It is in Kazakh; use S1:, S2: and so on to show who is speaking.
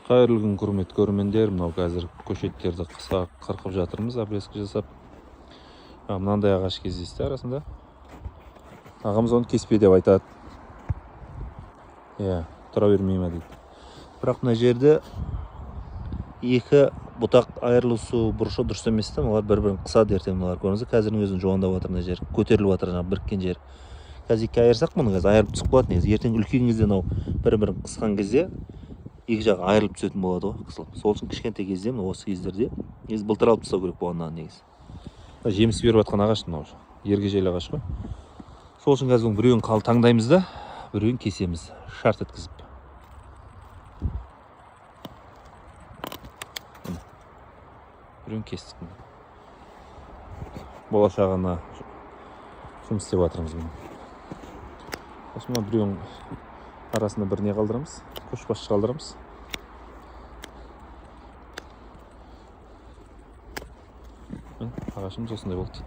S1: Қайырлы күн, құрметті көрермендер. Мынау қазір көшеттерді қысқа қырқып жатырмыз, обрезка жасап. Мынандай ағаш кездесті арасында. Ағамыз оны кеспе деп айтады. Тұра бермейме дейді. Бірақ мына жерде екі бұтақ айырылысу бұрышы дұрыс емес те, олар бір-бірін қысады ертең. Мыналар көріңіздер, қазірдің өзін жуандап жатыр мына жер, көтеріліп жатыр жаңағы біріккен жер. Қазір екі айырсақ мұны қазір айырып түсіп қалады негізі. Ертең үлкен кезде мынау бір-бірін қысқан кезде екі жағы айырылып түсетін болады ғой, қысылып. Сол үшін кішкентай кезде, осы кездерде негізі былтыр алып тастау керек болғаннан негізі. Жеміс беріп жатқан ағаш мынау ергежейлі ағаш қой. Сол үшін қазір біреуін таңдаймыз да, біреуін кесеміз, шарт еткізіп. Біреуін кестік. Болашағына жұмыс істеп жатырмыз. Осыма біреуін арасында бір не қалдырамыз, көшбасшы қалдырамыз. Ағашымыз осындай болды.